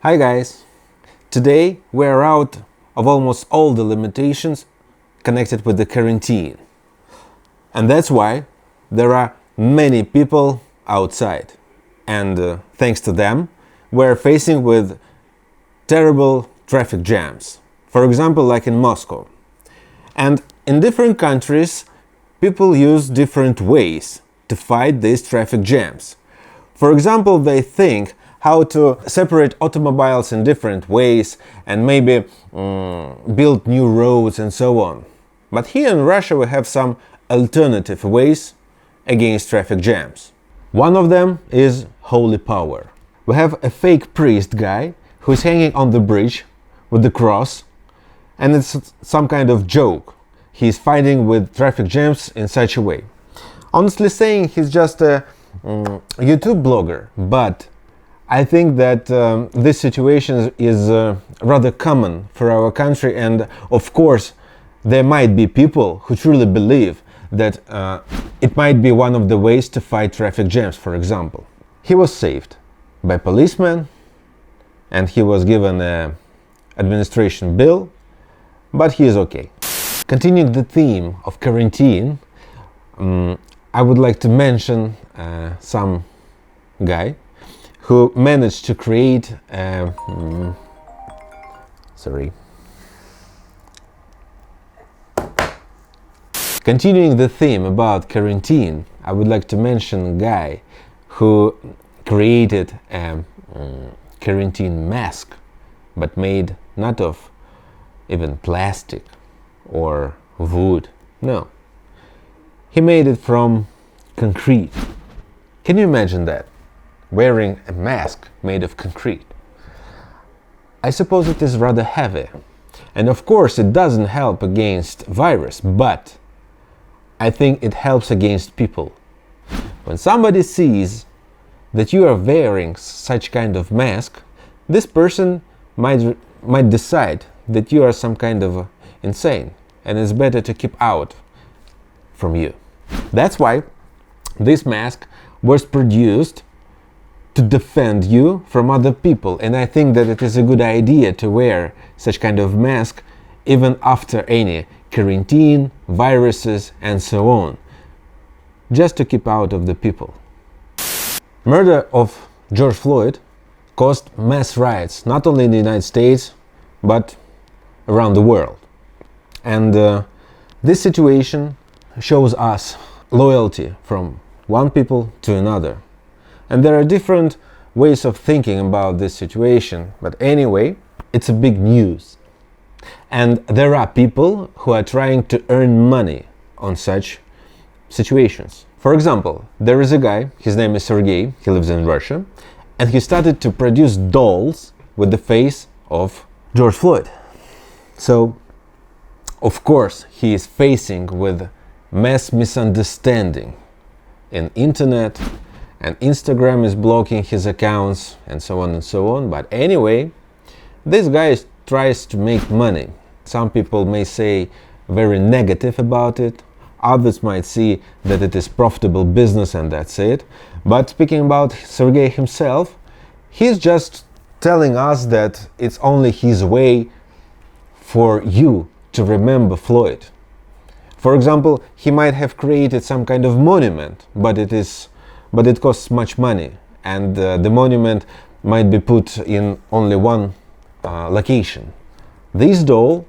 Hi guys! Today we're out of almost all the limitations connected with the quarantine. And that's why there are many people outside. And thanks to them, we're facing with terrible traffic jams. For example, like in Moscow. And in different countries, people use different ways to fight these traffic jams. For example, they think how to separate automobiles in different ways and maybe build new roads and so on. But here in Russia we have some alternative ways against traffic jams. One of them is holy power. We have a fake priest guy who is hanging on the bridge with the cross, and it's some kind of joke. He's fighting with traffic jams in such a way. Honestly saying, he's just a YouTube blogger, but I think that this situation is rather common for our country, and of course there might be people who truly believe that it might be one of the ways to fight traffic jams, for example. He was saved by policemen and he was given an administration bill, but he is okay. Continuing the theme of quarantine, I would like to mention some guy who managed to create Continuing the theme about quarantine, I would like to mention a guy who created a quarantine mask, but made not of even plastic or wood. No. He made it from concrete. Can you imagine that? Wearing a mask made of concrete. I suppose it is rather heavy. And of course it doesn't help against virus, but I think it helps against people. When somebody sees that you are wearing such kind of mask, this person might decide that you are some kind of insane and it's better to keep out from you. That's why this mask was produced to defend you from other people, and I think that it is a good idea to wear such kind of mask even after any quarantine, viruses and so on, just to keep out of the people. Murder of George Floyd caused mass riots not only in the United States but around the world. And this situation shows us loyalty from one people to another. And there are different ways of thinking about this situation, but anyway, it's a big news. And there are people who are trying to earn money on such situations. For example, there is a guy, his name is Sergey, he lives in Russia, and he started to produce dolls with the face of George Floyd. So, of course, he is facing with mass misunderstanding in internet, and Instagram is blocking his accounts and so on and so on. But anyway, this guy tries to make money. Some people may say very negative about it. Others might see that it is profitable business and that's it. But speaking about Sergey himself, he's just telling us that it's only his way for you to remember Floyd. For example, he might have created some kind of monument, but it costs much money, and the monument might be put in only one location. This doll,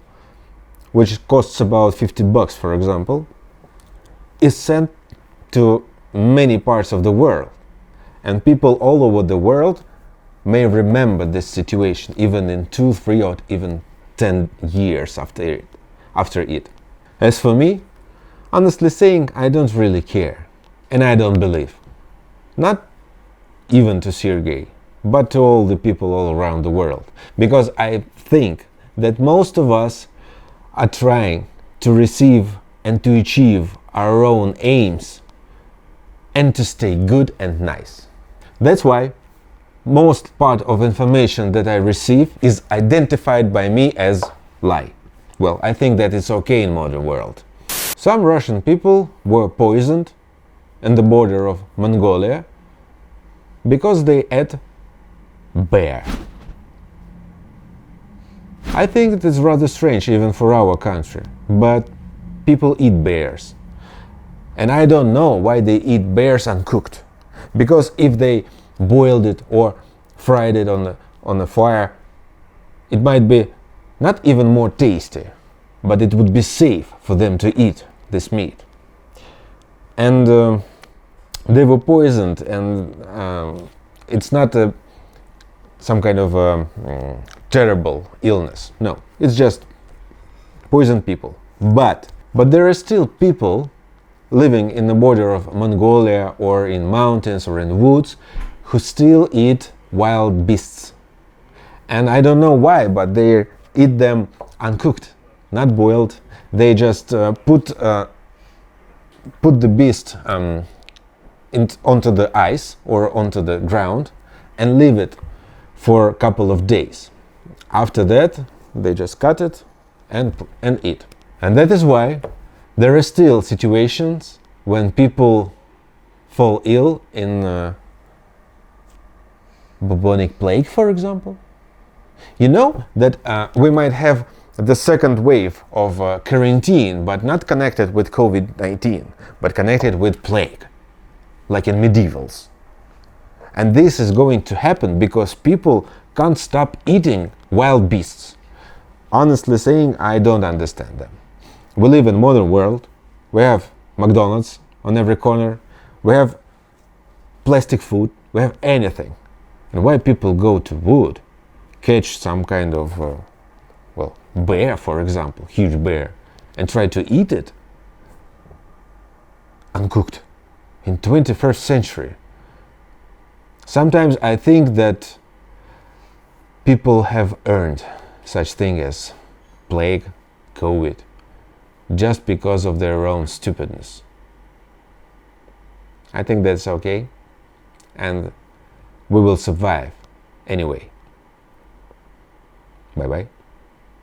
which costs about $50, for example, is sent to many parts of the world, and people all over the world may remember this situation even in 2, 3 or even 10 years after it. As for me, honestly saying, I don't really care, and I don't believe. Not even to Sergey, but to all the people all around the world. Because I think that most of us are trying to receive and to achieve our own aims and to stay good and nice. That's why most part of information that I receive is identified by me as lie. Well, I think that it's okay in modern world. Some Russian people were poisoned in the border of Mongolia because they ate bear. I think it is rather strange even for our country, but people eat bears. And I don't know why they eat bears uncooked. Because if they boiled it or fried it on the fire, it might be not even more tasty, but it would be safe for them to eat this meat. And they were poisoned, and it's not some kind of terrible illness. No, it's just poisoned people. But there are still people living in the border of Mongolia or in mountains or in woods who still eat wild beasts. And I don't know why, but they eat them uncooked, not boiled. They just put the beast onto the ice or onto the ground and leave it for a couple of days. After that, they just cut it and eat. And that is why there are still situations when people fall ill in bubonic plague, for example. You know that we might have the second wave of quarantine, but not connected with COVID-19, but connected with plague, like in medievals. And this is going to happen because people can't stop eating wild beasts. Honestly saying, I don't understand them. We live in a modern world. We have McDonald's on every corner. We have plastic food. We have anything. And why people go to wood, catch some kind of, bear, for example, huge bear, and try to eat it uncooked in 21st century. Sometimes I think that people have earned such thing as plague, COVID, just because of their own stupidness. I think that's okay, and we will survive anyway. Bye bye.